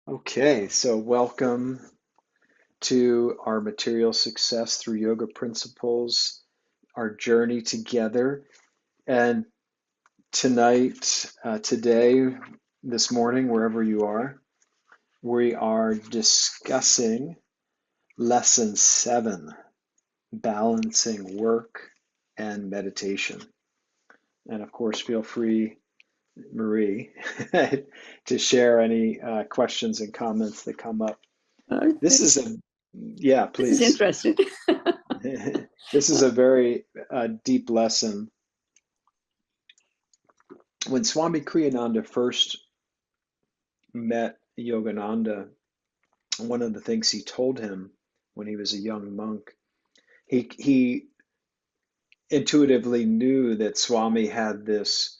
Okay, so welcome to our material success through yoga principles, our journey together. And tonight, today, this morning, wherever you are, we are discussing lesson 7, balancing work and meditation. And of course, feel free, Marie, to share any questions and comments that come up. This is a, yeah, This is please. interesting. This is a very deep lesson. When Swami Kriyananda first met Yogananda, one of the things he told him when he was a young monk, he intuitively knew that Swami had this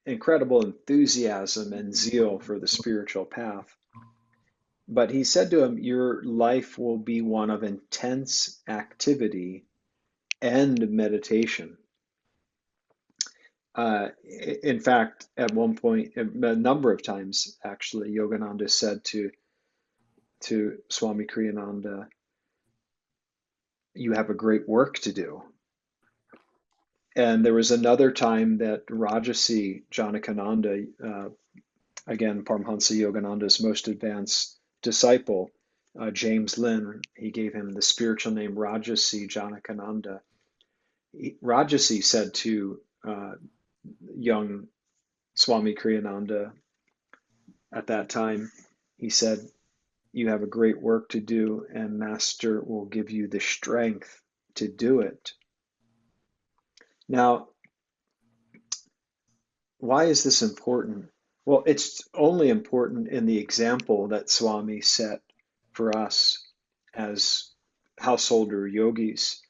incredible enthusiasm and zeal for the spiritual path. But he said to him, your life will be one of intense activity and meditation. In fact, at one point, a number of times, actually, Yogananda said to Swami Kriyananda, "You have a great work to do." And there was another time that Rajasi Janakananda, again, Paramahansa Yogananda's most advanced disciple, James Lin, he gave him the spiritual name Rajasi Janakananda. Rajasi said to young Swami Kriyananda at that time, he said, you have a great work to do, and Master will give you the strength to do it. Now, why is this important? Well, it's only important in the example that Swami set for us as householder yogis.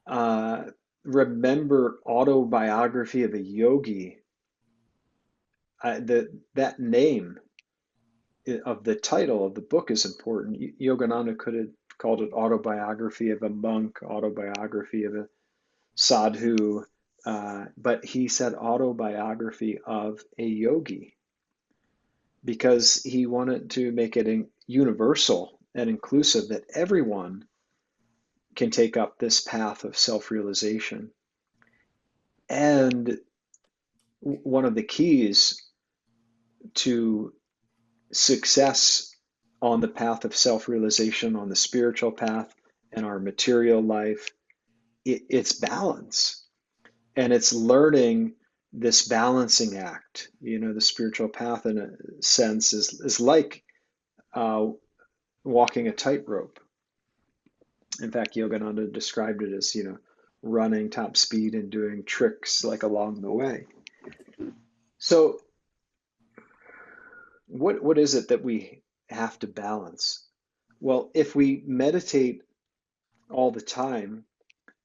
Uh, Remember, autobiography of a yogi. That name of the title of the book is important. Yogananda could have called it autobiography of a monk, autobiography of a sadhu, but he said autobiography of a yogi because he wanted to make it universal and inclusive that everyone can take up this path of self-realization. And one of the keys to success on the path of self-realization, on the spiritual path, and our material life, it's balance. And it's learning this balancing act. You know, the spiritual path, in a sense, is like uh, walking a tightrope. In fact, Yogananda described it as, running top speed and doing tricks like along the way. So, what is it that we have to balance? Well, if we meditate all the time,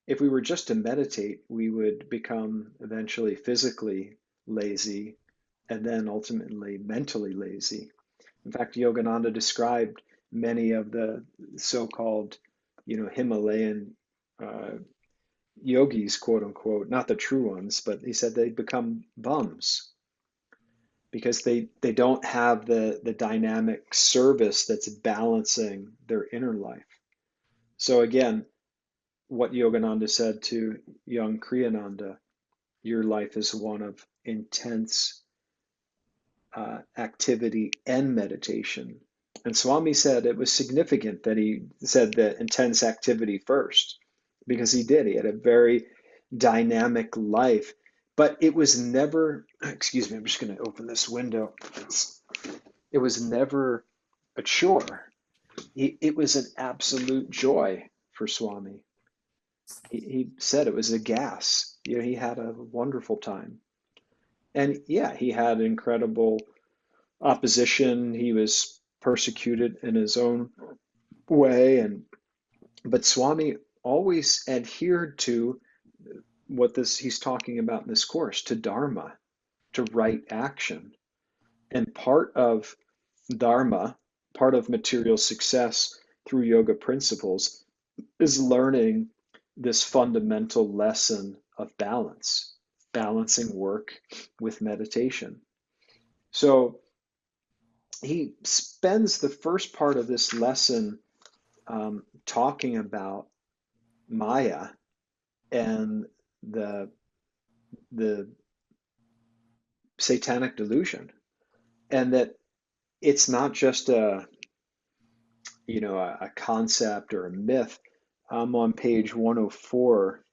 if we were just to meditate, we would become eventually physically lazy and then ultimately mentally lazy. In fact, Yogananda described many of the so-called, Himalayan uh, yogis, quote unquote, not the true ones, but he said they become bums because they don't have the dynamic service that's balancing their inner life. So again, what Yogananda said to young Kriyananda, your life is one of intense activity and meditation. And Swami said it was significant that he said the intense activity first, because he did. He had a very dynamic life, but it was never, excuse me, I'm just going to open this window. It was never a chore. It was an absolute joy for Swami. He said it was a gas. He had a wonderful time. And yeah, he had incredible opposition. He was persecuted in his own way, and but Swami always adhered to what this he's talking about in this course, to Dharma, to right action. And part of Dharma, part of material success through yoga principles is learning this fundamental lesson of balance, balancing work with meditation. So he spends the first part of this lesson talking about Maya and the the satanic delusion, and that it's not just a concept or a myth. I'm on page 104.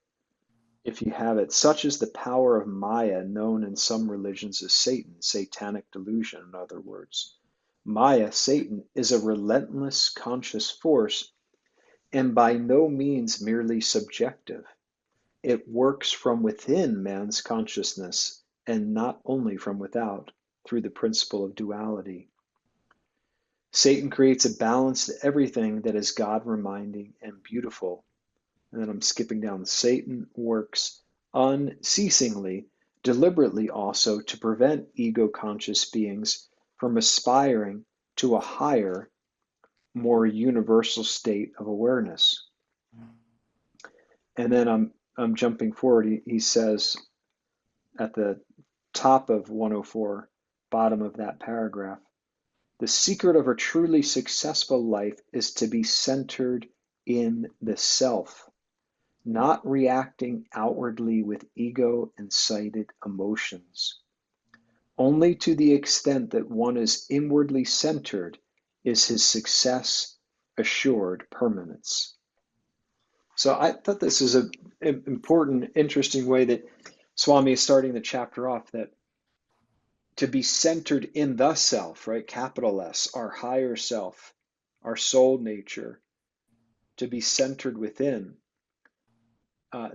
If you have it, such is the power of Maya, known in some religions as Satan, satanic delusion, in other words. Maya, Satan, is a relentless conscious force and by no means merely subjective. It works from within man's consciousness and not only from without through the principle of duality. Satan creates a balance to everything that is God reminding and beautiful. And then I'm skipping down. Satan works unceasingly, deliberately also, to prevent ego conscious beings from aspiring to a higher, more universal state of awareness. And then I'm jumping forward. He says at the top of 104, bottom of that paragraph, the secret of a truly successful life is to be centered in the self, not reacting outwardly with ego-incited emotions. Only to the extent that one is inwardly centered is his success assured permanence. So I thought this is an important, interesting way that Swami is starting the chapter off, that to be centered in the self, right? Capital S, our higher self, our soul nature, to be centered within,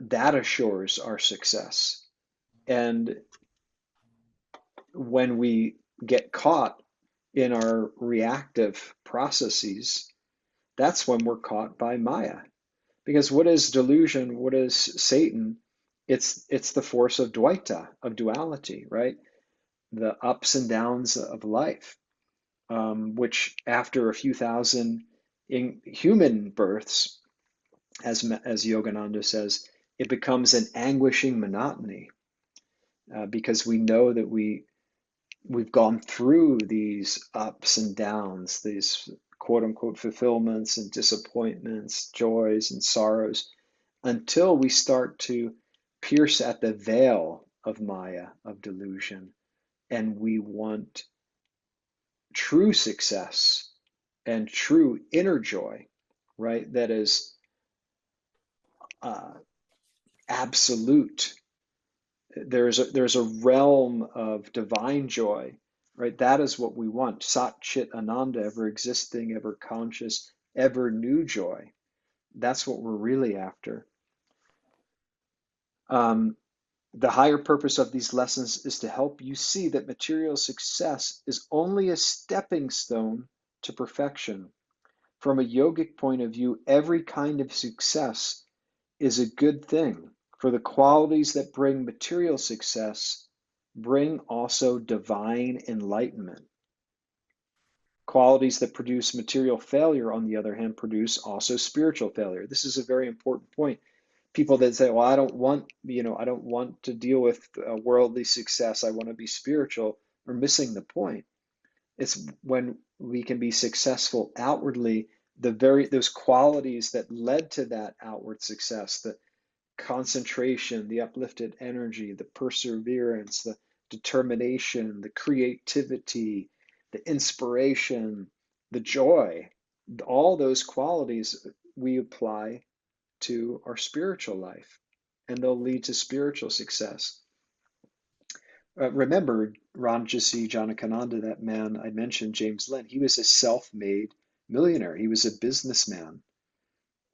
that assures our success. And when we get caught in our reactive processes, that's when we're caught by Maya. Because what is delusion? What is Satan? It's the force of Dvaita, of duality, right? The ups and downs of life, which after a few thousand in human births, as Yogananda says, it becomes an anguishing monotony, because we know that we've gone through these ups and downs, these quote unquote fulfillments and disappointments, joys and sorrows, until we start to pierce at the veil of Maya, of delusion, and we want true success and true inner joy, right? That is uh, absolute. There's a realm of divine joy, right? That is what we want. Sat Chit Ananda, ever existing, ever conscious, ever new joy. That's what we're really after. Um, the higher purpose of these lessons is to help you see that material success is only a stepping stone to perfection. From a yogic point of view, every kind of success is a good thing, for the qualities that bring material success bring also divine enlightenment. Qualities that produce material failure, on the other hand, produce also spiritual failure. This is a very important point. People that say, well, I don't want to deal with worldly success, I want to be spiritual, are missing the point. It's when we can be successful outwardly, those qualities that led to that outward success, the concentration, the uplifted energy, the perseverance, the determination, the creativity, the inspiration, the joy, all those qualities we apply to our spiritual life, and they'll lead to spiritual success. Remember Ramjasi Janakananda, that man I mentioned, James Lynn, he was a self-made millionaire. He was a businessman,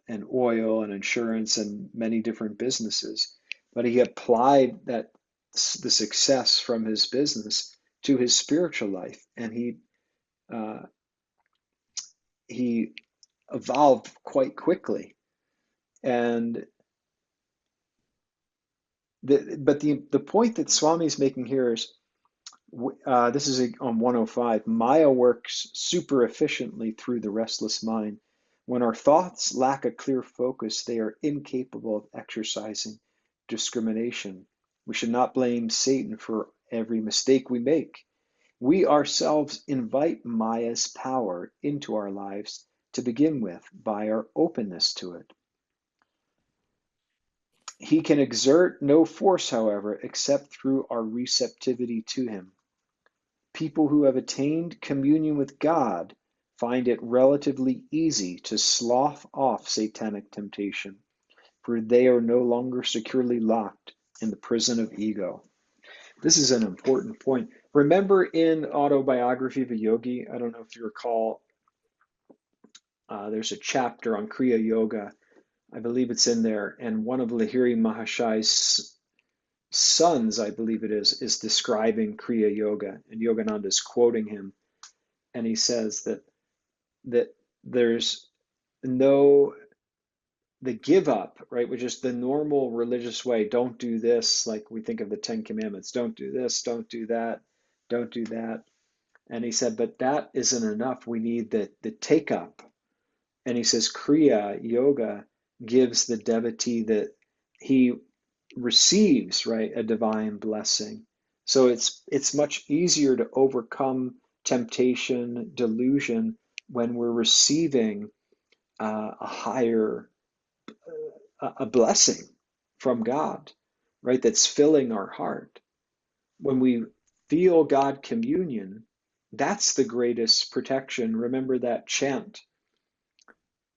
and oil and insurance and many different businesses. But he applied the success from his business to his spiritual life, and uh, he evolved quite quickly. And the point that Swami is making here is, this is on 105. Maya works super efficiently through the restless mind. When our thoughts lack a clear focus, they are incapable of exercising discrimination. We should not blame Satan for every mistake we make. We ourselves invite Maya's power into our lives to begin with by our openness to it. He can exert no force, however, except through our receptivity to him. People who have attained communion with God find it relatively easy to slough off satanic temptation, for they are no longer securely locked in the prison of ego. This is an important point. Remember in Autobiography of a Yogi, I don't know if you recall, there's a chapter on Kriya Yoga. I believe it's in there. And one of Lahiri Mahashai's sons, I believe it is describing Kriya Yoga. And Yogananda is quoting him. And he says that there's no, the give up, right, which is the normal religious way. Don't do this, like we think of the Ten Commandments. Don't do this, don't do that, don't do that. And he said, but that isn't enough. We need the take up. And he says, Kriya Yoga gives the devotee that he receives, right, a divine blessing. So it's much easier to overcome temptation, delusion, when we're receiving a higher, a blessing from God, right, that's filling our heart. When we feel God communion, that's the greatest protection. Remember that chant,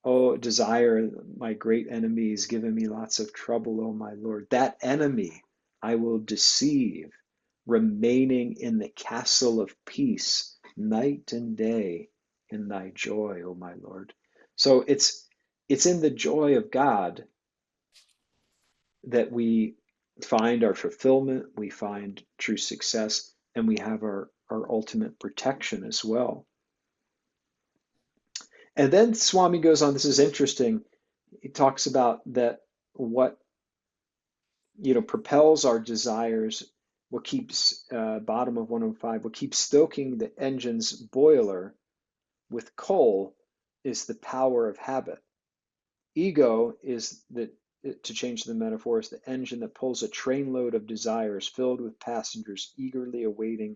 oh, desire, my great enemy is giving me lots of trouble, oh my Lord. That enemy I will deceive, remaining in the castle of peace, night and day in thy joy, oh my Lord. So it's in the joy of God that we find our fulfillment, we find true success, and we have our ultimate protection as well. And then Swami goes on, this is interesting. He talks about that what propels our desires, what keeps bottom of 105, what keeps stoking the engine's boiler with coal is the power of habit. Ego is the, to change the metaphor, is the engine that pulls a trainload of desires filled with passengers eagerly awaiting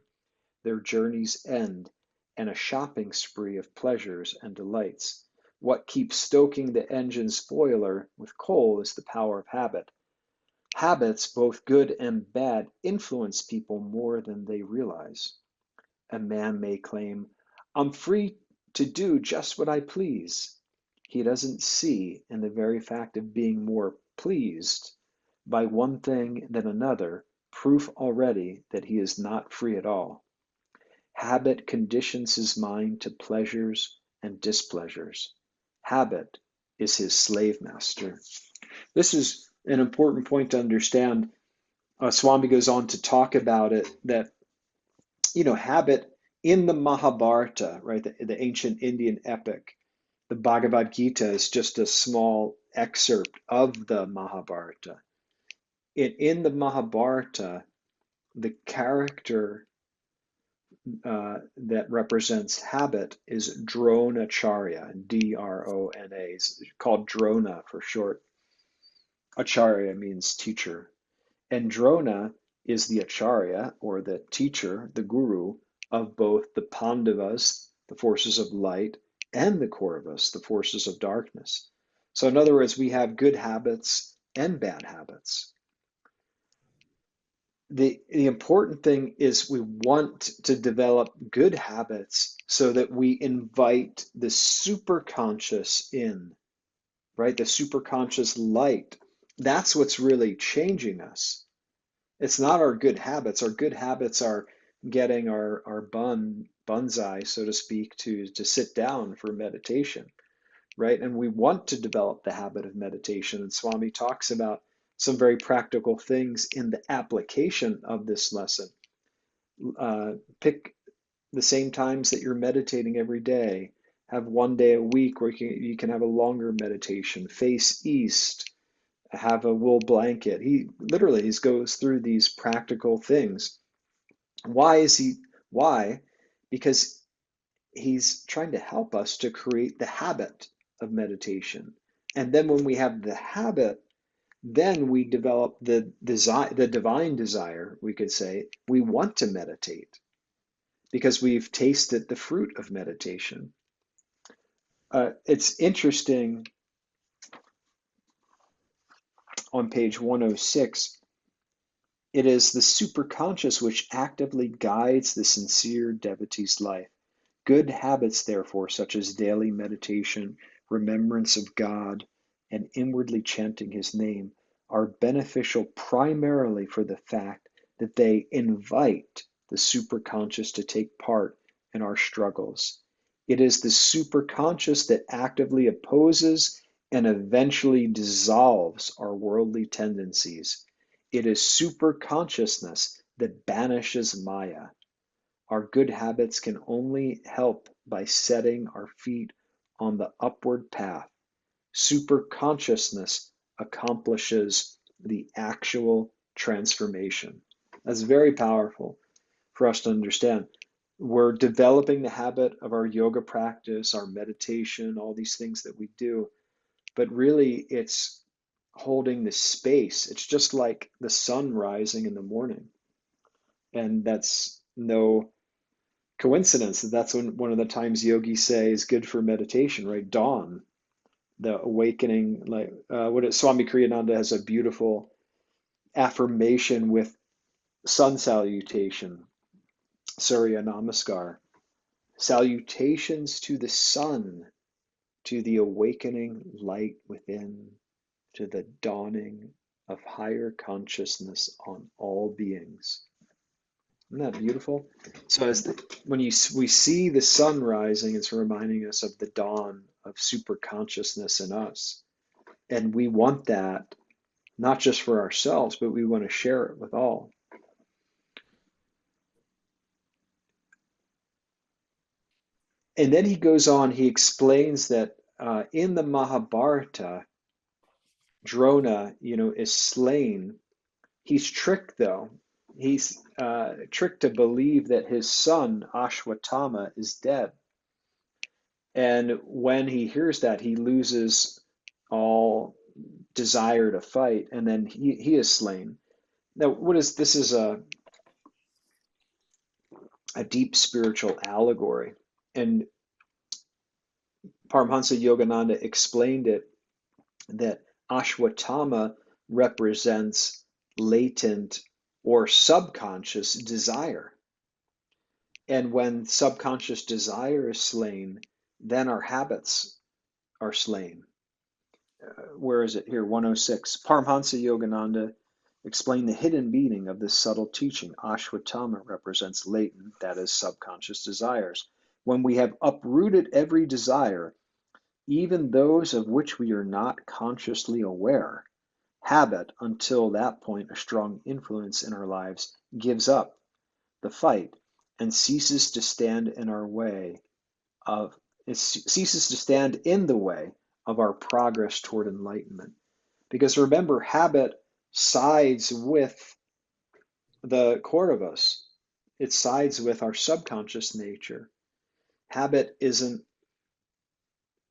their journey's end and a shopping spree of pleasures and delights. What keeps stoking the engine's boiler with coal is the power of habit. Habits, both good and bad, influence people more than they realize. A man may claim, I'm free to do just what I please. He doesn't see in the very fact of being more pleased by one thing than another proof already that he is not free at all. Habit conditions his mind to pleasures and displeasures. Habit is his slave master. This is an important point to understand. Swami goes on to talk about it, that, habit in the Mahabharata, right, the ancient Indian epic, the Bhagavad Gita is just a small excerpt of the Mahabharata. In the Mahabharata, the character that represents habit is Dronacharya, Drona, it's called Drona for short. Acharya means teacher. And Drona is the Acharya, or the teacher, the guru, of both the Pandavas, the forces of light, and the Kauravas, the forces of darkness. So in other words, we have good habits and bad habits. The important thing is we want to develop good habits so that we invite the superconscious in, right? The superconscious light. That's what's really changing us. It's not our good habits. Our good habits are getting our bonsai, so to speak, to sit down for meditation, right? And we want to develop the habit of meditation. And Swami talks about some very practical things in the application of this lesson. Pick the same times that you're meditating every day. Have one day a week where you can have a longer meditation. Face east. Have a wool blanket. He literally goes through these practical things. Why? Because he's trying to help us to create the habit of meditation. And then when we have the habit, then we develop the divine desire, we could say. We want to meditate. because we've tasted the fruit of meditation. It's interesting on page 106, it is the superconscious which actively guides the sincere devotee's life. Good habits, therefore, such as daily meditation, remembrance of God, and inwardly chanting his name, are beneficial primarily for the fact that they invite the superconscious to take part in our struggles. It is the superconscious that actively opposes and eventually dissolves our worldly tendencies. It is superconsciousness that banishes Maya. Our good habits can only help by setting our feet on the upward path. Superconsciousness accomplishes the actual transformation. That's very powerful for us to understand. We're developing the habit of our yoga practice, our meditation, all these things that we do, but really it's holding the space. It's just like the sun rising in the morning. And that's no coincidence that that's one of the times yogis say is good for meditation, right? Dawn, the awakening. Like Swami Kriyananda has a beautiful affirmation with sun salutation, Surya Namaskar. Salutations to the sun, to the awakening light within, to the dawning of higher consciousness on all beings. Isn't that beautiful? So we see the sun rising, it's reminding us of the dawn of super consciousness in us. And we want that not just for ourselves, but we want to share it with all. And then he goes on, he explains that in the Mahabharata, Drona, is slain. He's tricked though. He's tricked to believe that his son, Ashwatthama, is dead. And when he hears that, he loses all desire to fight, and then he is slain. Now, this is a deep spiritual allegory. And Paramhansa Yogananda explained it that Ashwatthama represents latent or subconscious desire. And when subconscious desire is slain, then our habits are slain. Where is it here? 106. Paramhansa Yogananda explained the hidden meaning of this subtle teaching. Ashwatthama represents latent, that is, subconscious desires. When we have uprooted every desire, even those of which we are not consciously aware, habit, until that point a strong influence in our lives, gives up the fight and ceases to stand in our way of it ceases to stand in the way of our progress toward enlightenment. Because remember, habit sides with the core of us. It sides with our subconscious nature. Habit isn't,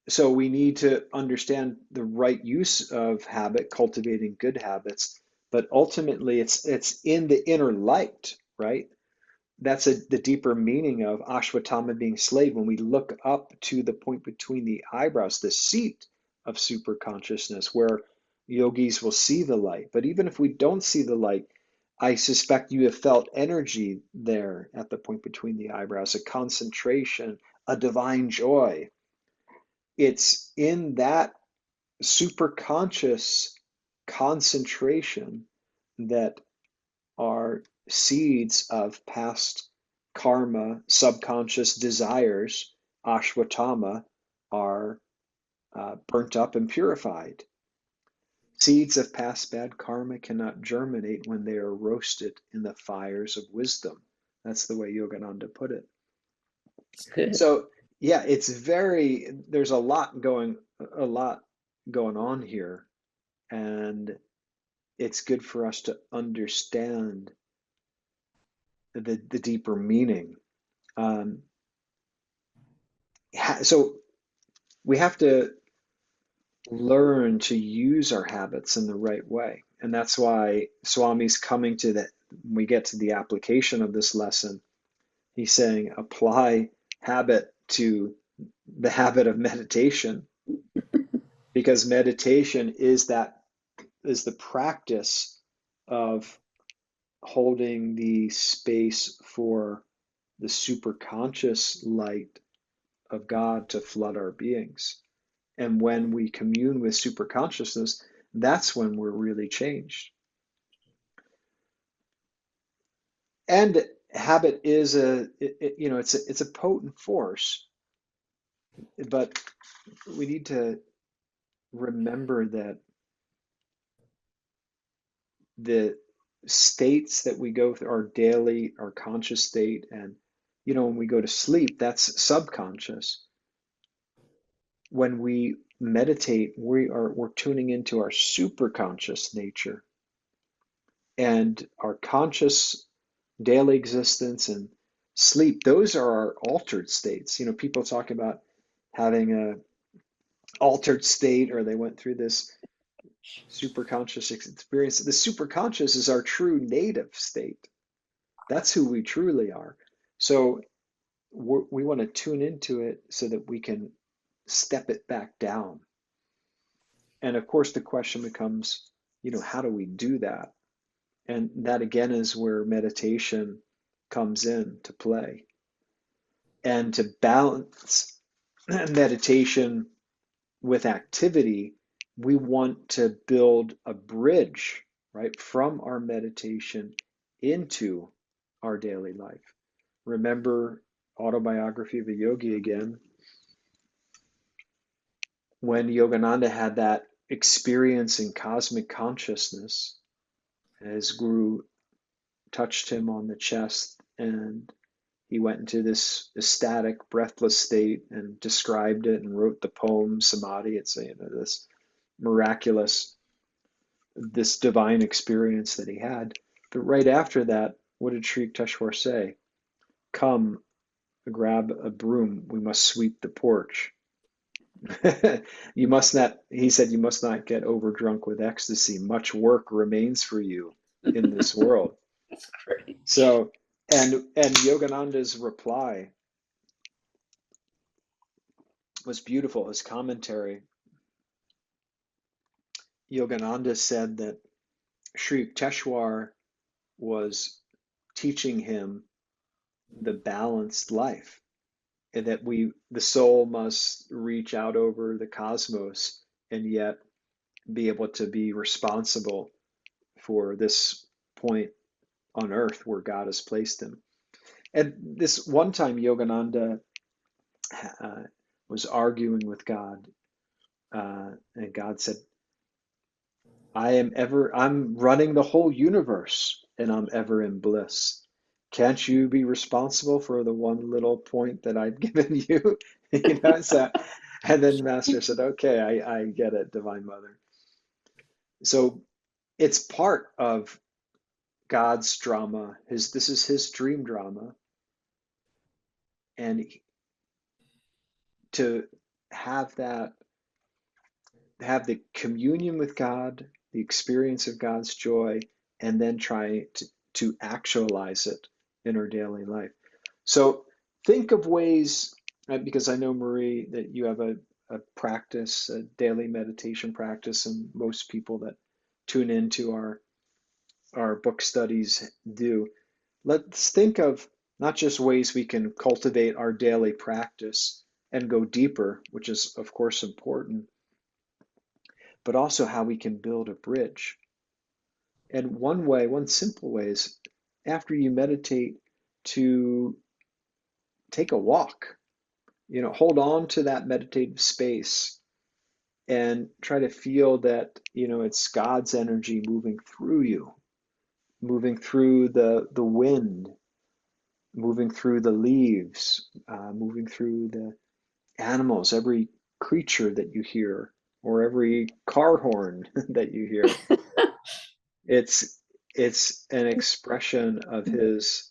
so we need to understand the right use of habit, cultivating good habits, but ultimately it's in the inner light, right? That's the deeper meaning of Ashwatthama being slave. When we look up to the point between the eyebrows, the seat of super consciousness, where yogis will see the light. But even if we don't see the light, I suspect you have felt energy there at the point between the eyebrows, a concentration, a divine joy. It's in that super conscious concentration that are seeds of past karma, subconscious desires, ashwatthama, are burnt up and purified. Seeds of past bad karma cannot germinate when they are roasted in the fires of wisdom. That's the way Yogananda put it. It's good. So yeah, there's a lot going on here, and it's good for us to understand the deeper meaning. Um, so we have to learn to use our habits in the right way. And that's why Swami's coming to that. When we get to the application of this lesson, He's saying apply habit to the habit of meditation, because meditation is the practice of holding the space for the superconscious light of God to flood our beings. And when we commune with superconsciousness, that's when we're really changed. And habit is it's a potent force, but we need to remember that the states that we go through, our daily, our conscious state, and when we go to sleep, that's subconscious. When we meditate, we're tuning into our superconscious nature, and our conscious daily existence and sleep. Those are our altered states. People talk about having a altered state, or they went through this superconscious experience. The superconscious is our true native state. That's who we truly are. So we want to tune into it so that we can step it back down. And of course, the question becomes, how do we do that? And that again is where meditation comes in to play. And to balance meditation with activity, we want to build a bridge, right, from our meditation into our daily life. Remember Autobiography of a Yogi again, when Yogananda had that experience in cosmic consciousness, his guru touched him on the chest, and he went into this ecstatic, breathless state and described it and wrote the poem Samadhi. It's this miraculous, this divine experience that he had. But right after that, what did Sri Yukteswar say? Come, grab a broom. We must sweep the porch. You must not, he said, you must not get overdrunk with ecstasy. Much work remains for you in this world. That's great. So, and Yogananda's reply was beautiful. His commentary, Yogananda said that Sri Yukteswar was teaching him the balanced life, and that the soul must reach out over the cosmos and yet be able to be responsible for this point on earth where God has placed him. And this one time, Yogananda uh, was arguing with God, and God said, I'm running the whole universe and I'm ever in bliss. Can't you be responsible for the one little point that I've given you? So, and then Master said, okay, I get it, Divine Mother. So it's part of God's drama. This is his dream drama. And to have that, have the communion with God, the experience of God's joy, and then try to actualize it in our daily life. So think of ways, because I know, Marie, that you have a practice, a daily meditation practice, and most people that tune into our book studies do. Let's think of not just ways we can cultivate our daily practice and go deeper, which is, of course, important, but also how we can build a bridge. And one simple way is after you meditate to take a walk, hold on to that meditative space and try to feel that, it's God's energy moving through you, moving through the wind, moving through the leaves, moving through the animals, every creature that you hear, or every car horn that you hear. It's it's an expression of his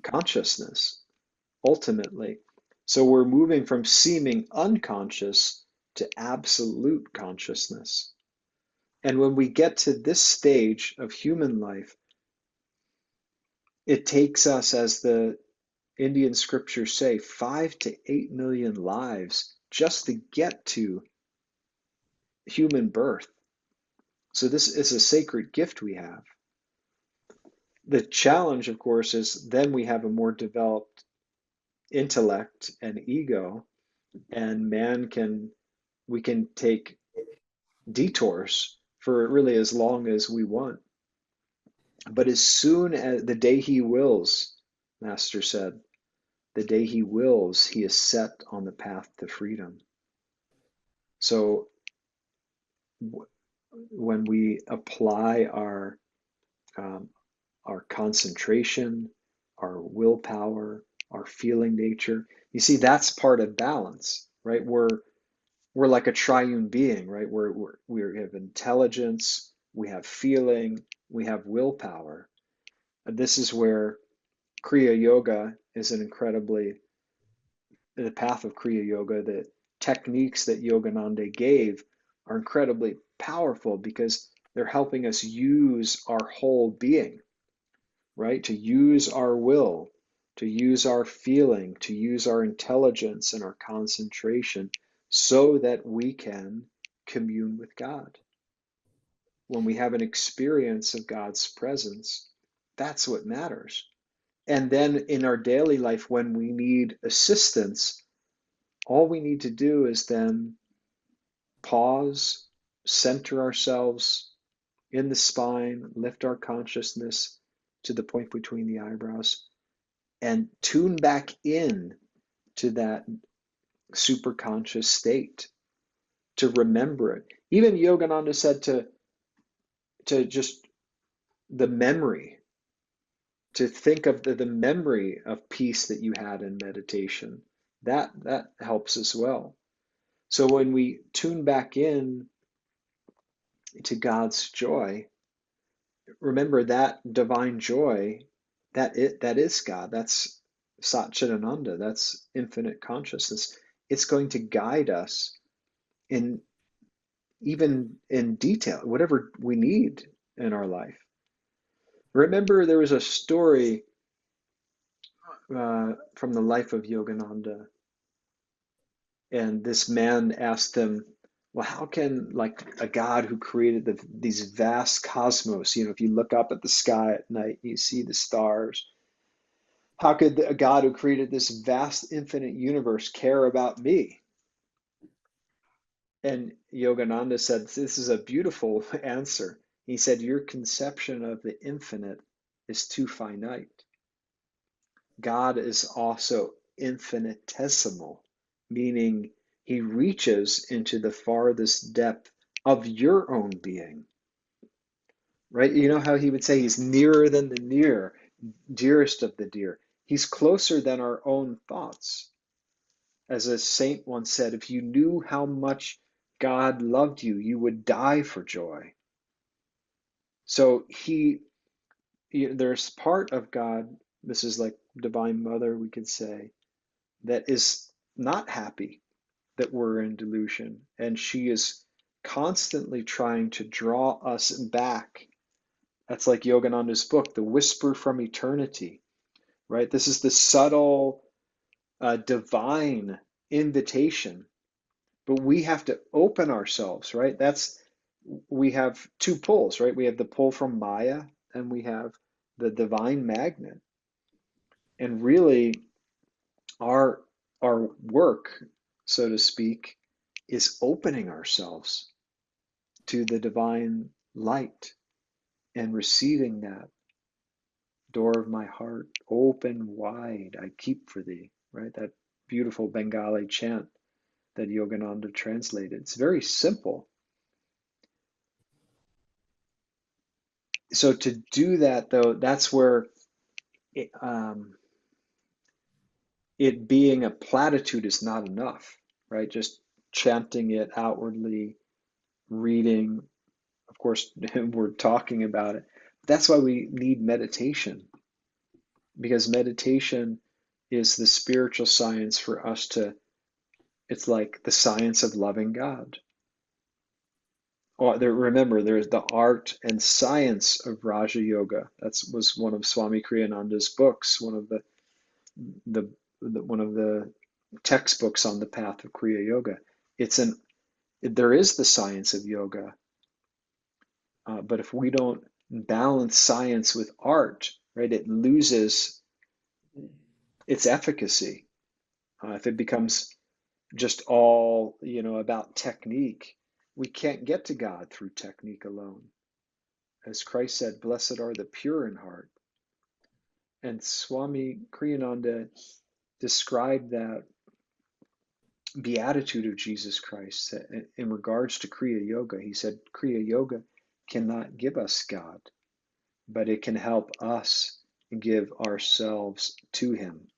consciousness, ultimately. So we're moving from seeming unconscious to absolute consciousness. And when we get to this stage of human life, it takes us as the Indian scriptures say 5 to 8 million lives just to get to human birth. So this is a sacred gift we have. The challenge, of course, is then we have a more developed intellect and ego, and we can take detours for really as long as we want. But as soon as the day he wills, Master said, the day he wills, he is set on the path to freedom. So when we apply um, our concentration, our willpower, our feeling nature, you see, that's part of balance, right? We're like a triune being, right? We have intelligence, we have feeling, we have willpower. And this is where Kriya Yoga is an incredibly, the path of Kriya Yoga, the techniques that Yogananda gave are incredibly powerful because they're helping us use our whole being, right? To use our will, to use our feeling, to use our intelligence and our concentration so that we can commune with God. When we have an experience of God's presence, that's what matters. And then in our daily life, when we need assistance, all we need to do is then pause, center ourselves in the spine, lift our consciousness to the point between the eyebrows, and tune back in to that superconscious state, to remember it. Even Yogananda said to just the memory, to think of the memory of peace that you had in meditation. That helps as well. So when we tune back in to God's joy, remember that divine joy, that is God. That's Satchitananda. That's infinite consciousness. It's going to guide us in even in detail, whatever we need in our life. Remember, there was a story from the life of Yogananda, and this man asked him, "Well, how can like a God who created these vast cosmos? You know, if you look up at the sky at night, you see the stars. How could a God who created this vast, infinite universe care about me?" And Yogananda said, "This is a beautiful answer." He said, "Your conception of the infinite is too finite. God is also infinitesimal, meaning he reaches into the farthest depth of your own being, right? You know how he would say he's nearer than the near, dearest of the dear. He's closer than our own thoughts. As a saint once said, if you knew how much God loved you, you would die for joy. So there's part of God, this is like Divine Mother, we could say, that is not happy that we're in delusion. And she is constantly trying to draw us back. That's like Yogananda's book, The Whisper from Eternity, right? This is the subtle, divine invitation. But we have to open ourselves, right? We have two pulls, right? We have the pull from Maya and we have the divine magnet. And really, our our work, so to speak, is opening ourselves to the divine light and receiving that door of my heart open wide, I keep for thee, right? That beautiful Bengali chant that Yogananda translated. It's very simple. So to do that, though, that's where it, it being a platitude is not enough, right? Just chanting it outwardly, reading, of course, we're talking about it. That's why we need meditation, because meditation is the spiritual science for us to, it's like the science of loving God. Remember, there's the art and science of Raja Yoga. That was one of Swami Kriyananda's books, one of the the, one of the textbooks on the path of Kriya Yoga. There is the science of yoga, but if we don't balance science with art, right, it loses its efficacy. If it becomes just all, about technique, we can't get to God through technique alone. As Christ said, blessed are the pure in heart. And Swami Kriyananda described that beatitude of Jesus Christ in regards to Kriya Yoga. He said, Kriya Yoga cannot give us God, but it can help us give ourselves to Him.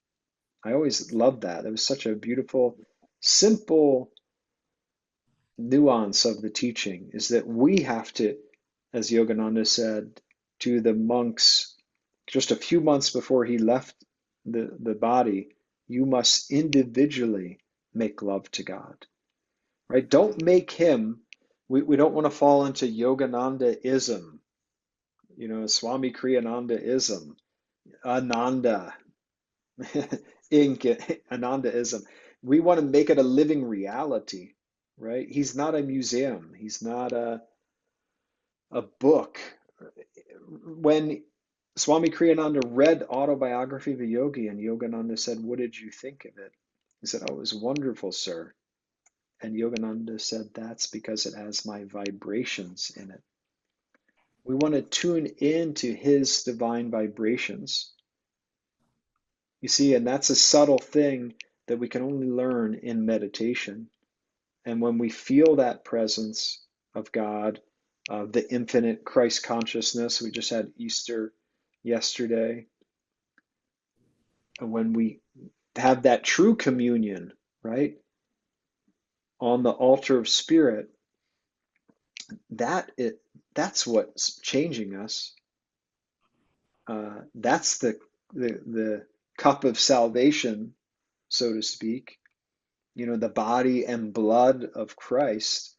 I always loved that. It was such a beautiful, simple nuance of the teaching, is that we have to, as Yogananda said to the monks just a few months before he left the body, you must individually make love to God, right? Don't make him, we don't want to fall into Yogananda-ism, Swami Kriyananda-ism, Ananda, Ananda-ism. We want to make it a living reality, right? He's not a museum. He's not a book. When Swami Kriyananda read Autobiography of a Yogi and Yogananda said, what did you think of it? He said, oh, it was wonderful, sir. And Yogananda said, that's because it has my vibrations in it. We want to tune into his divine vibrations. You see, and that's a subtle thing that we can only learn in meditation. And when we feel that presence of God, the infinite Christ consciousness, we just had Easter yesterday, and when we have that true communion, right, on the altar of spirit, that's what's changing us. That's the cup of salvation, so to speak. The body and blood of Christ.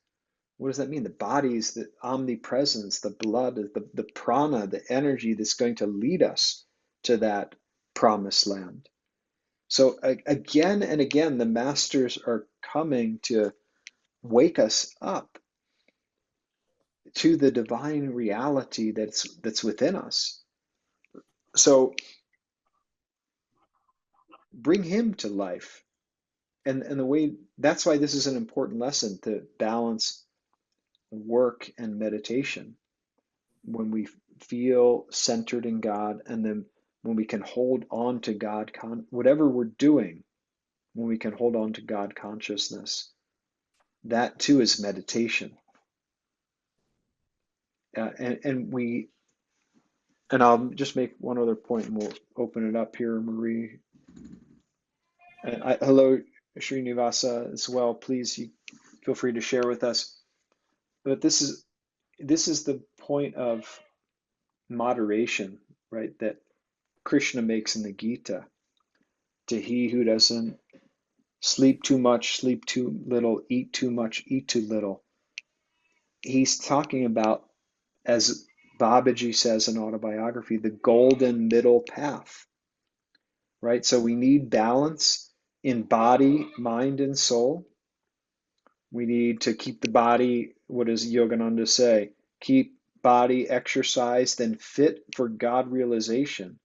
What does that mean? The body is the omnipresence, the blood, the prana, the energy that's going to lead us to that promised land. So again and again, the masters are coming to wake us up to the divine reality that's within us. So bring him to life. And the way that's why this is an important lesson, to balance work and meditation. When we feel centered in God, and then when we can hold on to God, whatever we're doing, when we can hold on to God consciousness, that too is meditation. And I'll just make one other point, and we'll open it up here, Marie. And hello, Srinivasa, as well. Please, you feel free to share with us. But this is the point of moderation, right? That Krishna makes in the Gita. To he who doesn't sleep too much, sleep too little, eat too much, eat too little. He's talking about, as Babaji says in Autobiography, the golden middle path, right? So we need balance in body, mind, and soul. We need to keep the body, what does Yogananda say? Keep body exercised and fit for God realization.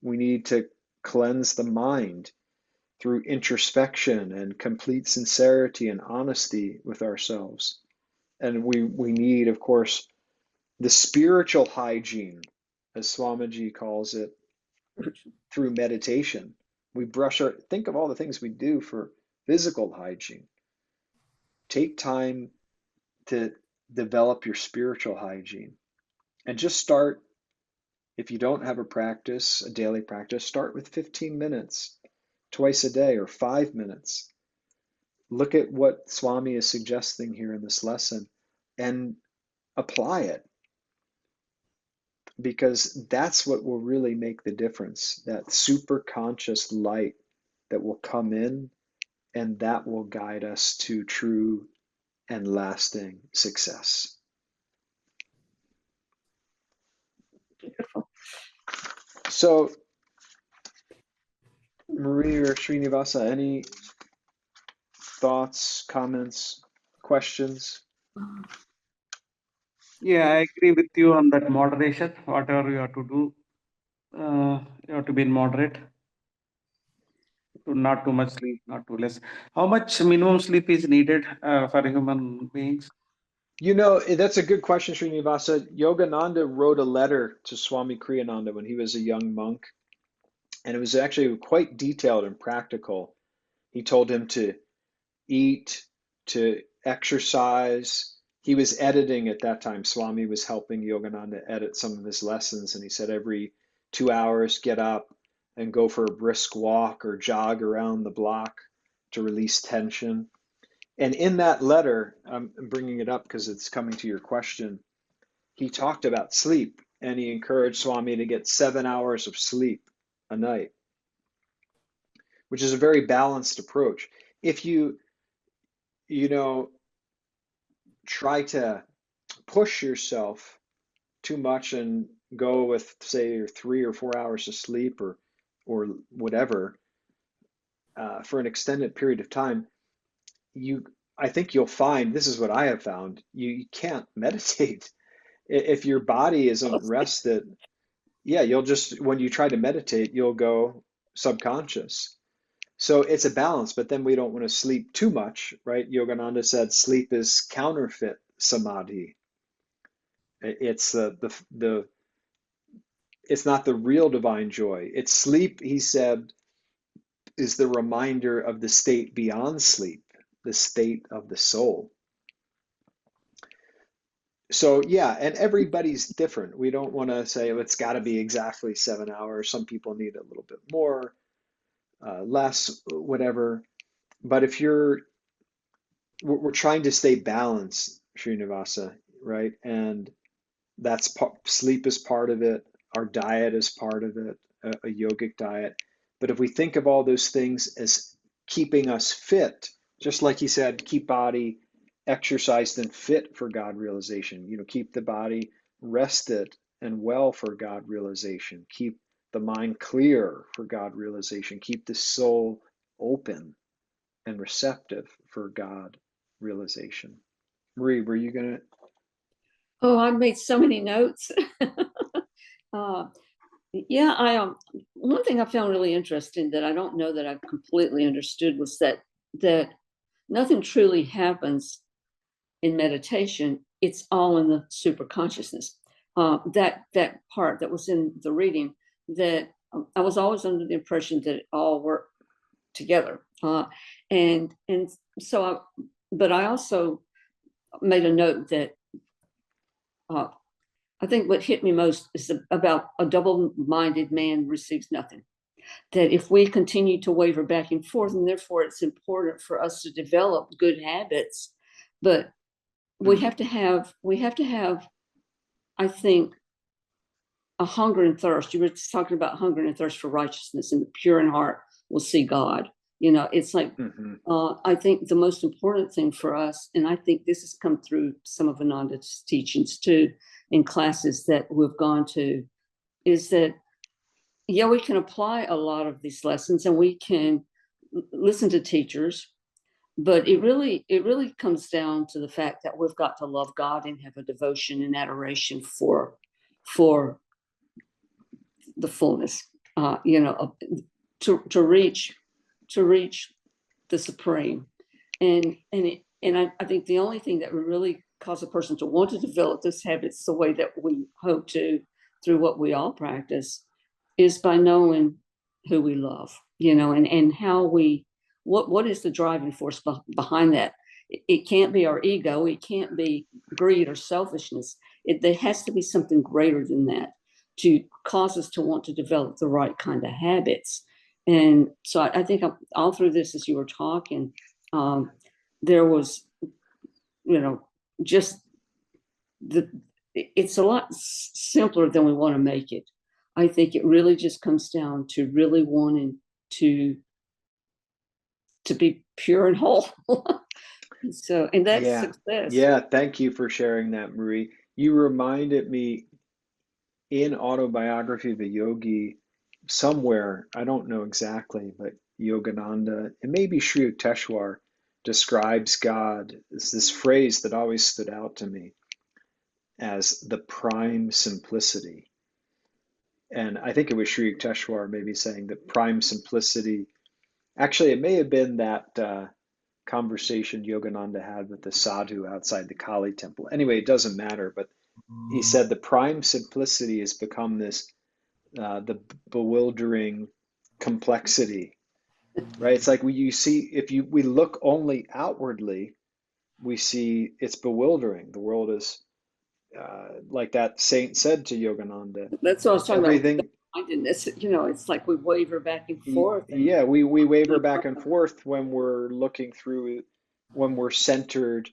We need to cleanse the mind through introspection and complete sincerity and honesty with ourselves. And we need, of course, the spiritual hygiene, as Swamiji calls it, through meditation. Think of all the things we do for physical hygiene. Take time to develop your spiritual hygiene. And just start, if you don't have a daily practice, start with 15 minutes twice a day, or 5 minutes. Look at what Swami is suggesting here in this lesson and apply it, because that's what will really make the difference. That super conscious light that will come in, and that will guide us to true and lasting success. Beautiful. So Marie or Srinivasa, any thoughts, comments, questions? Yeah, I agree with you on that moderation. Whatever you have to do, you have to be moderate. To not too much sleep, not too less. How much minimum sleep is needed for human beings? You know, that's a good question, Srinivasa. Yogananda wrote a letter to Swami Kriyananda when he was a young monk, and it was actually quite detailed and practical. He told him to eat, to exercise. He was editing at that time. Swami was helping Yogananda edit some of his lessons, and he said every 2 hours, get up and go for a brisk walk or jog around the block to release tension. And in that letter, I'm bringing it up because it's coming to your question. He talked about sleep, and he encouraged Swami to get 7 hours of sleep a night, which is a very balanced approach. If you know, try to push yourself too much and go with, say, 3 or 4 hours of sleep or whatever for an extended period of time, you I think you'll find, this is what I have found, you can't meditate if your body isn't rested. Yeah, you'll just, when you try to meditate, you'll go subconscious. So it's a balance, but then we don't want to sleep too much, right? Yogananda said sleep is counterfeit samadhi. It's the it's not the real divine joy. It's sleep, he said, is the reminder of the state beyond sleep, the state of the soul. So yeah, and everybody's different. We don't want to say, oh, it's got to be exactly 7 hours. Some people need a little bit more, less, whatever. But if we're trying to stay balanced, Srinivasa, right? And that's sleep is part of it. Our diet is part of it, a yogic diet. But if we think of all those things as keeping us fit, just like he said, keep body exercised and fit for God realization. Keep the body rested and well for God realization. Keep the mind clear for God realization. Keep the soul open and receptive for God realization. Marie, were you gonna? Oh, I made so many notes. uh, yeah, one thing I found really interesting that I don't know that I completely understood was that nothing truly happens in meditation. It's all in the superconsciousness. That part that was in the reading, that I was always under the impression that it all worked together. And so but I also made a note that uh, I think what hit me most is about a double-minded man receives nothing. That if we continue to waver back and forth, and therefore it's important for us to develop good habits, but Mm, we have to have, I think, a hunger and thirst. You were talking about hunger and thirst for righteousness, and the pure in heart will see God. It's like, mm-hmm. I think the most important thing for us, and I think this has come through some of Ananda's teachings too, in classes that we've gone to, is that, yeah, we can apply a lot of these lessons and we can listen to teachers, but it really comes down to the fact that we've got to love God and have a devotion and adoration for the fullness, to reach the supreme. And I think the only thing that would really cause a person to want to develop this habits the way that we hope to, through what we all practice, is by knowing who we love, and how what is the driving force behind that. It can't be our ego, it can't be greed or selfishness. There has to be something greater than that to cause us to want to develop the right kind of habits. And so I think all through this, as you were talking, um, there was, just the it's a lot simpler than we want to make it. I think it really just comes down to really wanting to be pure and whole. So, and that's Yeah, success. yeah. Thank you for sharing that, Marie. You reminded me, in Autobiography of a Yogi, somewhere, I don't know exactly, but Yogananda, and maybe Sri Yukteswar describes God as this phrase that always stood out to me as the prime simplicity. And I think it was Sri Yukteswar maybe saying that prime simplicity. Actually, it may have been that conversation Yogananda had with the sadhu outside the Kali temple. Anyway, it doesn't matter, but he said the prime simplicity has become this the bewildering complexity, right? It's like you see, if we look only outwardly, we see it's bewildering. The world is like that saint said to Yogananda, That's what I was talking about with everything. mindedness. It's like we waver back and forth, and Yeah, we waver back and forth when we're looking through, when we're centered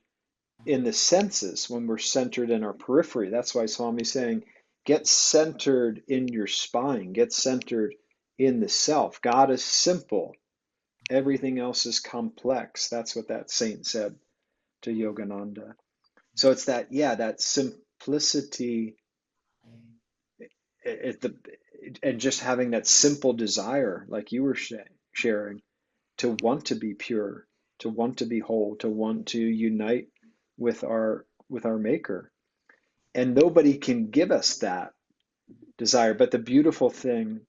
in the senses, when we're centered in our periphery. That's why Swami's saying, get centered in your spine, get centered in the self. God is simple, everything else is complex. That's what that saint said to Yogananda. So it's that, yeah, that simplicity, it, the, and just having that simple desire, like you were sharing, to want to be pure, to want to be whole, to want to unite with our maker. And nobody can give us that desire. But the beautiful thing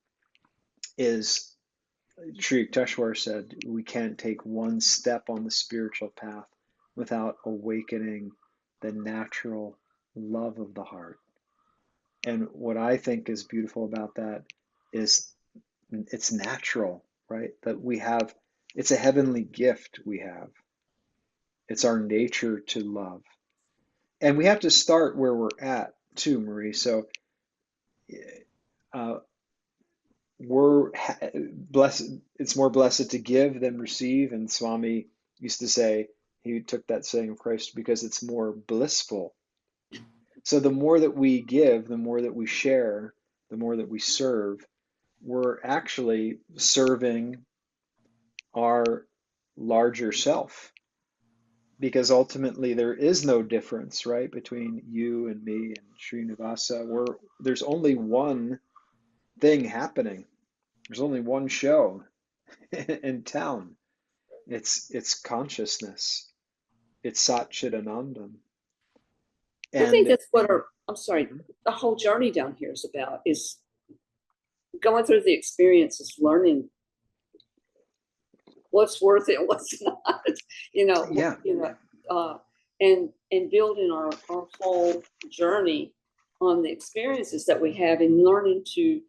is, Sri Yukteswar said, we can't take one step on the spiritual path without awakening the natural love of the heart. And what I think is beautiful about that is it's natural, right? That we have, it's a heavenly gift we have. It's our nature to love. And we have to start where we're at too, Marie. So uh, we're blessed. It's more blessed to give than receive. And Swami used to say, he took that saying of Christ because it's more blissful. So the more that we give, the more that we share, the more that we serve, we're actually serving our larger self. Because ultimately there is no difference, right, between you and me and Srinivasa. There's only one thing happening. There's only one show in town. It's consciousness. It's Sat Chit Anandam. I think And that's what I'm sorry, the whole journey down here is about, is going through the experiences, learning what's worth it, what's not, yeah, uh, and building our whole journey on the experiences that we have, and learning to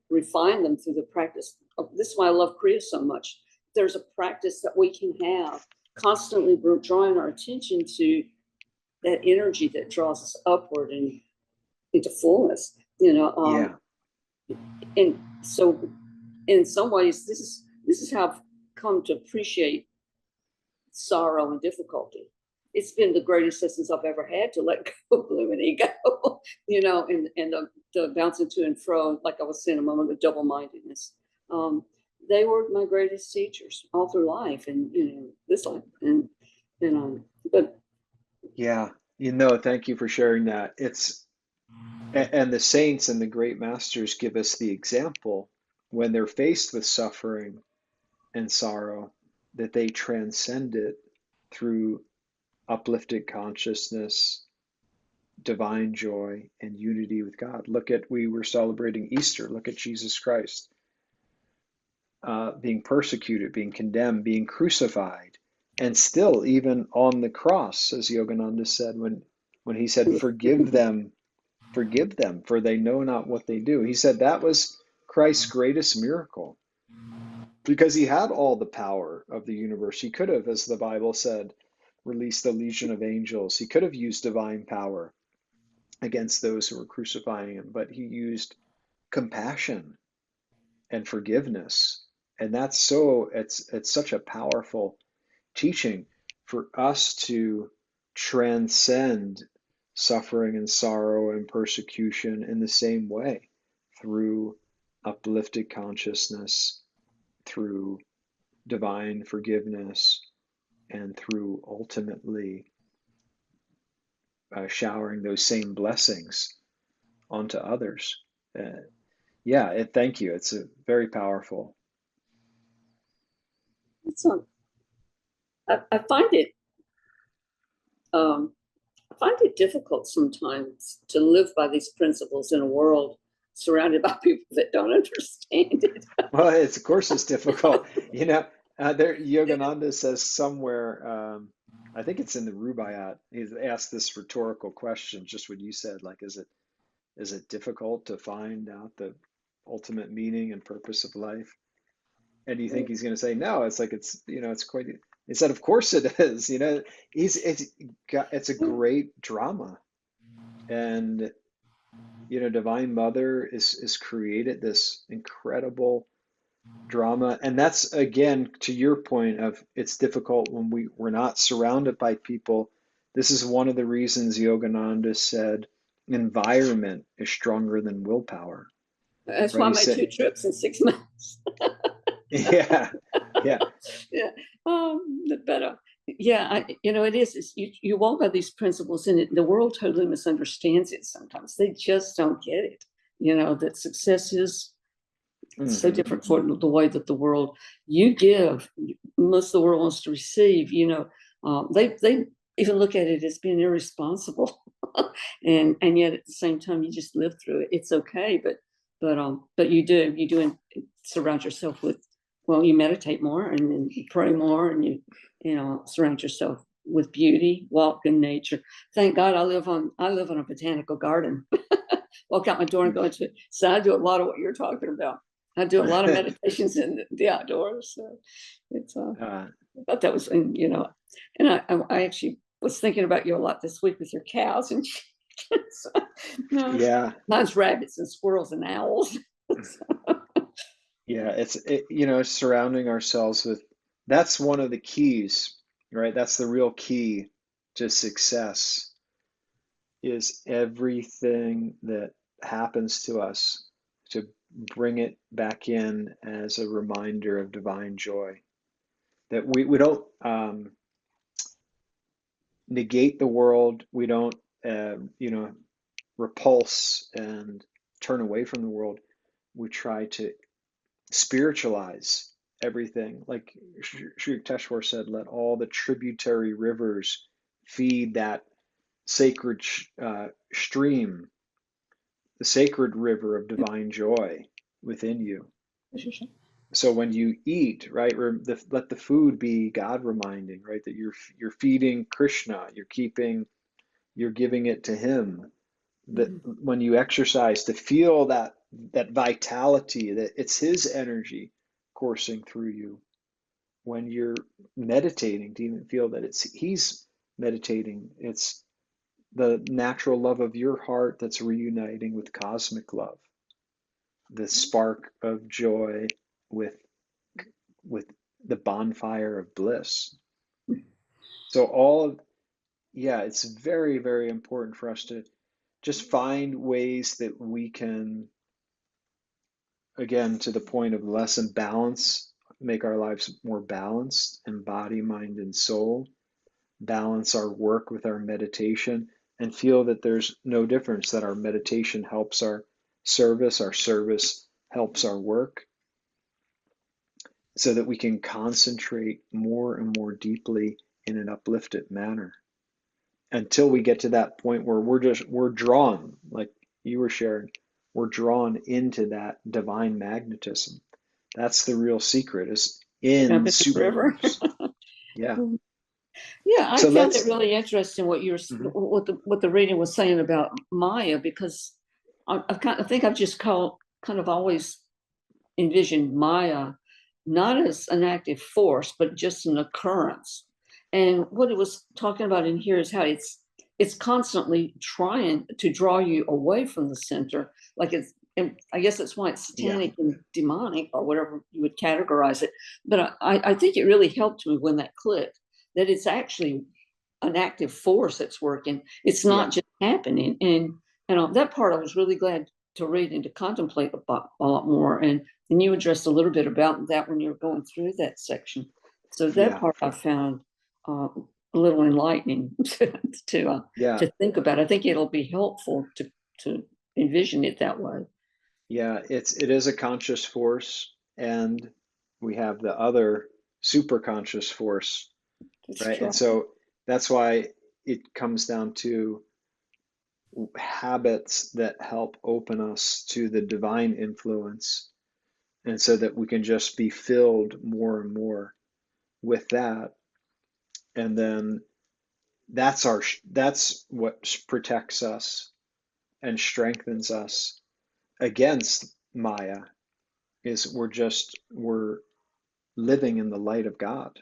refine them through the practice. This is why I love Kriya so much. There's a practice that we can have, constantly drawing our attention to that energy that draws us upward and into fullness. yeah, And so, in some ways, this is how I've come to appreciate sorrow and difficulty. It's been the greatest lessons I've ever had, to let go of blooming ego, and the bouncing to and fro, like I was saying a moment ago, double-mindedness. They were my greatest teachers all through life, and this life, but yeah. Thank you for sharing that. And the saints and the great masters give us the example when they're faced with suffering and sorrow, that they transcend it through uplifted consciousness, divine joy, and unity with God. We were celebrating Easter. Look at Jesus Christ being persecuted, being condemned, being crucified, and still, even on the cross, as Yogananda said, when he said, forgive them, for they know not what they do. He said that was Christ's greatest miracle because he had all the power of the universe. He could have, as the Bible said, released the legion of angels. He could have used divine power against those who were crucifying him, but he used compassion and forgiveness. And it's such a powerful teaching for us to transcend suffering and sorrow and persecution in the same way, through uplifted consciousness, through divine forgiveness, and through ultimately showering those same blessings onto others. Yeah, thank you. It's very powerful. So I find it I find it difficult sometimes to live by these principles in a world surrounded by people that don't understand it. Well, of course it's difficult. You know, there Yogananda says somewhere, I think it's in the Rubaiyat, he's asked this rhetorical question, just what you said, like, is it difficult to find out the ultimate meaning and purpose of life? And you think he's going to say no? It's like it's quite. He said, of course it is. It's a great drama, and Divine Mother is created this incredible drama, and that's again to your point of it's difficult when we're not surrounded by people. This is one of the reasons Yogananda said environment is stronger than willpower, That's right? why I He made 2 said, trips in 6 months. yeah, yeah, Yeah. But yeah, it is. You walk by these principles, and the world totally misunderstands it sometimes. They just don't get it. That success is so hmm different from the way that the world you give, most of the world wants to receive. They even look at it as being irresponsible, and yet at the same time you just live through it. It's okay, but you do surround yourself with, well, you meditate more and then you pray more, and you surround yourself with beauty, walk in nature. Thank God I live on a botanical garden. Walk out my door and go into it. So I do a lot of what you're talking about. I do a lot of meditations in the outdoors. So it's uh, I thought that was, and I actually was thinking about you a lot this week with your cows and chickens. No, yeah, mine's rabbits and squirrels and owls. yeah. Surrounding ourselves with that's one of the keys, right? That's the real key to success is everything that happens to us to bring it back in as a reminder of divine joy. That we don't negate the world, we don't, repulse and turn away from the world. We try to spiritualize everything. Like Sri Yukteswar said, let all the tributary rivers feed that sacred stream, the sacred river of divine joy within you. So when you eat, right, let the food be God reminding, right, that you're feeding Krishna, you're giving it to Him. That when you exercise, to feel that vitality, that it's His energy coursing through you. When you're meditating, to even feel that He's meditating. It's the natural love of your heart that's reuniting with cosmic love, the spark of joy with with the bonfire of bliss. So yeah, it's very, very important for us to just find ways that we can, again, to the point of lesson balance, make our lives more balanced in body, mind, and soul, balance our work with our meditation, and feel that there's no difference, that our meditation helps our service helps our work, so that we can concentrate more and more deeply in an uplifted manner until we get to that point where we're drawn, like you were sharing, we're drawn into that divine magnetism. That's the real secret, is in Jump in the river. supernovas. Yeah. Yeah, I So found it let's. really interesting what Mhm. what the reading was saying about Maya, because I think I've just kind of always envisioned Maya not as an active force, but just an occurrence. And what it was talking about in here is how it's constantly trying to draw you away from the center, like it's. And I guess that's why it's Yeah. satanic and demonic, or whatever you would categorize it. But I think it really helped me when that clicked, that it's actually an active force that's working. It's not Yeah. just happening. And that part I was really glad to read and to contemplate a lot more. And you addressed a little bit about that when you were going through that section. So that Yeah. part I found a little enlightening Yeah. to think about. I think it'll be helpful to envision it that way. Yeah, it is a conscious force, and we have the other superconscious force, That's right? And true. so that's why it comes down to habits that help open us to the divine influence, and so that we can just be filled more and more with that. And then that's what protects us and strengthens us against Maya, is we're living in the light of God.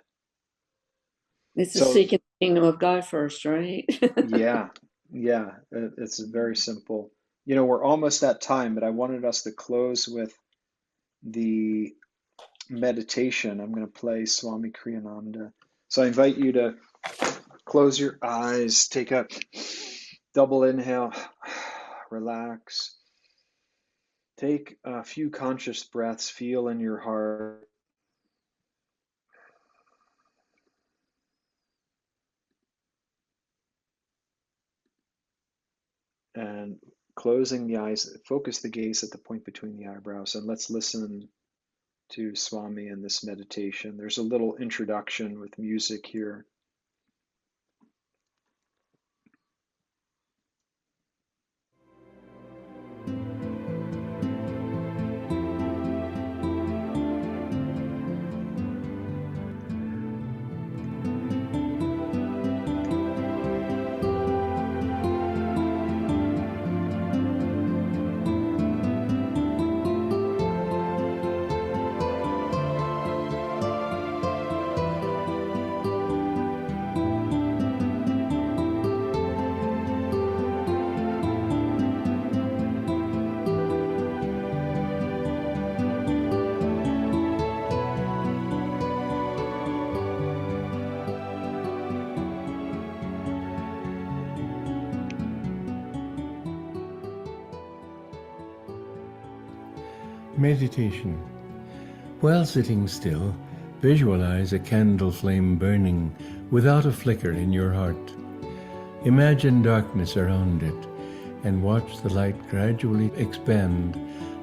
It's a So seeking the kingdom of God first, right? yeah, yeah, it's very simple. You know, we're almost at time, but I wanted us to close with the meditation. I'm going to play Swami Kriyananda. So I invite you to close your eyes, take a double inhale, relax. Take a few conscious breaths, feel in your heart. And closing the eyes, focus the gaze at the point between the eyebrows, and let's listen to Swami in this meditation. There's a little introduction with music here. Meditation. While sitting still, visualize a candle flame burning without a flicker in your heart. Imagine darkness around it and watch the light gradually expand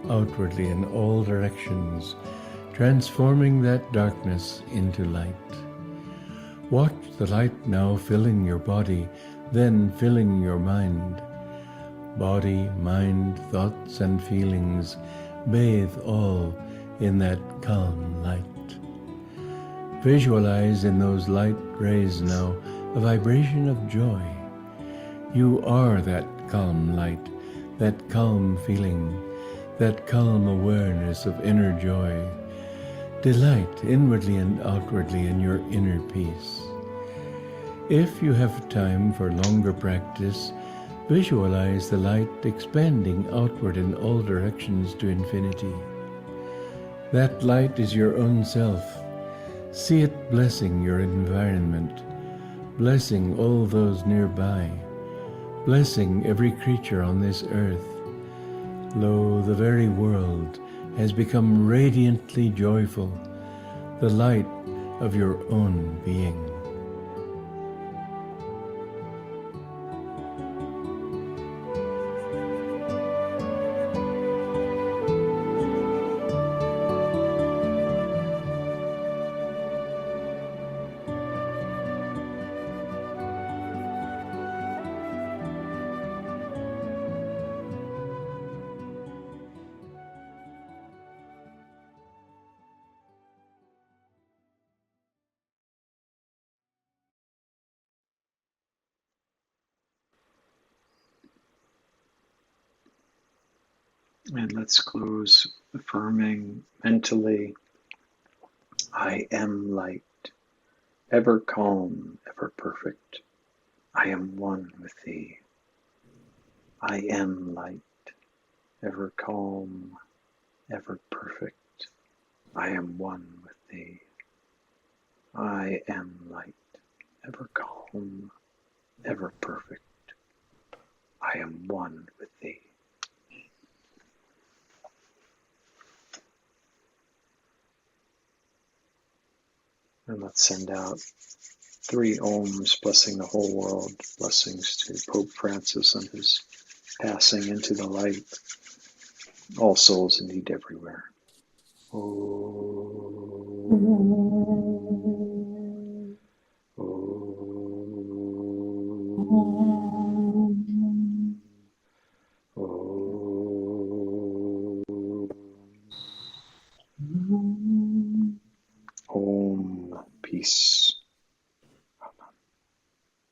outwardly in all directions, transforming that darkness into light. Watch the light now filling your body, then filling your mind. Body, mind, thoughts, and feelings bathe all in that calm light. Visualize in those light rays now a vibration of joy. You are that calm light, that calm feeling, that calm awareness of inner joy. Delight inwardly and outwardly in your inner peace. If you have time for longer practice, visualize the light expanding outward in all directions to infinity. That light is your own self. See it blessing your environment, blessing all those nearby, blessing every creature on this earth. Lo, the very world has become radiantly joyful, the light of your own being. And let's close affirming mentally, I am light, ever calm, ever perfect. I am one with thee. I am light, ever calm, ever perfect. I am one with thee. I am light, ever calm, ever perfect. I am one with thee. And let's send out 3 ohms, blessing the whole world. Blessings to Pope Francis on his passing into the light. All souls indeed everywhere. Om. Om. Peace.